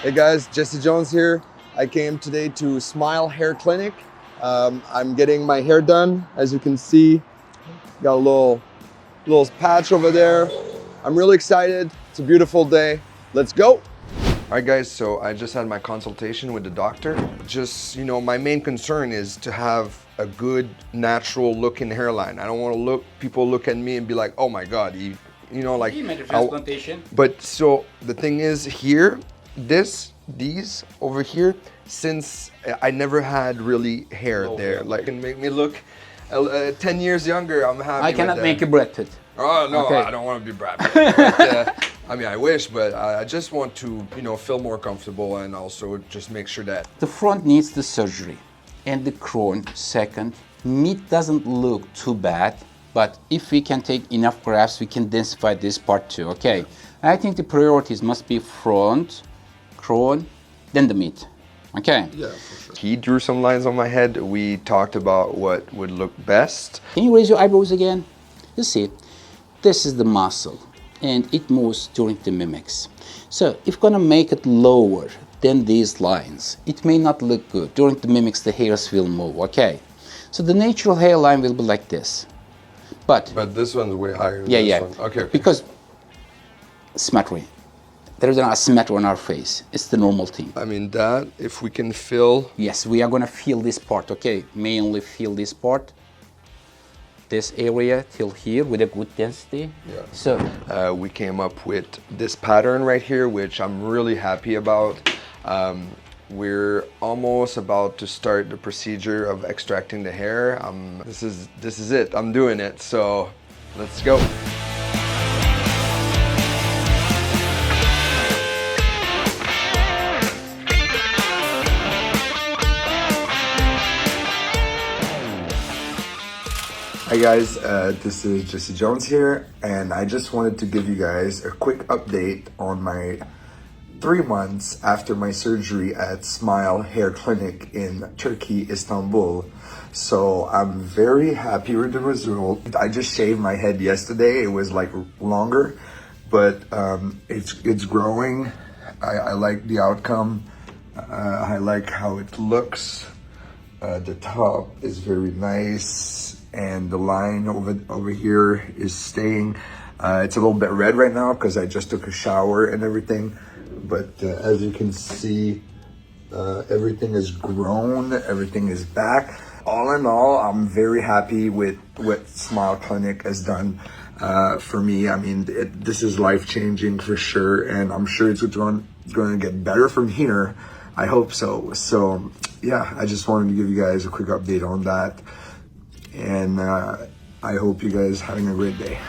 Hey guys, Jesse Jones here. I came today to Smile Hair Clinic. I'm getting my hair done. As you can see, got a little patch over there. I'm really excited. It's a beautiful day. Let's go. All right guys, so I just had my consultation with the doctor. Just, my main concern is to have a good natural looking hairline. I don't want to people look at me and be like, oh my God, You made a transplantation. But so the thing is here, these over here, since I never had really hair there, like it make me look 10 years younger. I'm happy. I cannot with make a Brad Pitt. Oh no, Okay. I don't want to be Brad Pitt. But, I mean, I wish, but I just want to, feel more comfortable and also just make sure that The front needs the surgery, and the crown second. Meat doesn't look too bad, but if we can take enough grafts, we can densify this part too. Okay, I think the priorities must be front, crown, then the meat. Okay. Yeah, for sure. He drew some lines on my head. We talked about what would look best. Can you raise your eyebrows again? You see, this is the muscle, and it moves during the mimics. So if you're gonna make it lower than these lines, it may not look good. During the mimics, the hairs will move, okay? So the natural hairline will be like this. But this one's way higher than yeah. this one. Okay. Because symmetry. There is an asymmetry on our face. It's the normal thing. I mean that, if we can fill. Yes, we are gonna feel this part, okay? Mainly feel this part. This area till here with a good density. Yeah. So We came up with this pattern right here, which I'm really happy about. We're almost about to start the procedure of extracting the hair. This is it. I'm doing it. So let's go. Hi guys, this is Jesse Jones here, and I just wanted to give you guys a quick update on my 3 months after my surgery at Smile Hair Clinic in Turkey, Istanbul. So I'm very happy with the result. I just shaved my head yesterday. It was like longer, but it's growing. I like the outcome. I like how it looks. The top is very nice, and the line over here is staying. It's a little bit red right now because I just took a shower and everything, but as you can see, everything is grown, everything is back. All in all, I'm very happy with what Smile Clinic has done for me. I mean, this is life-changing for sure, and I'm sure it's going to get better from here. I hope so. So yeah, I just wanted to give you guys a quick update on that. And I hope you guys having a great day.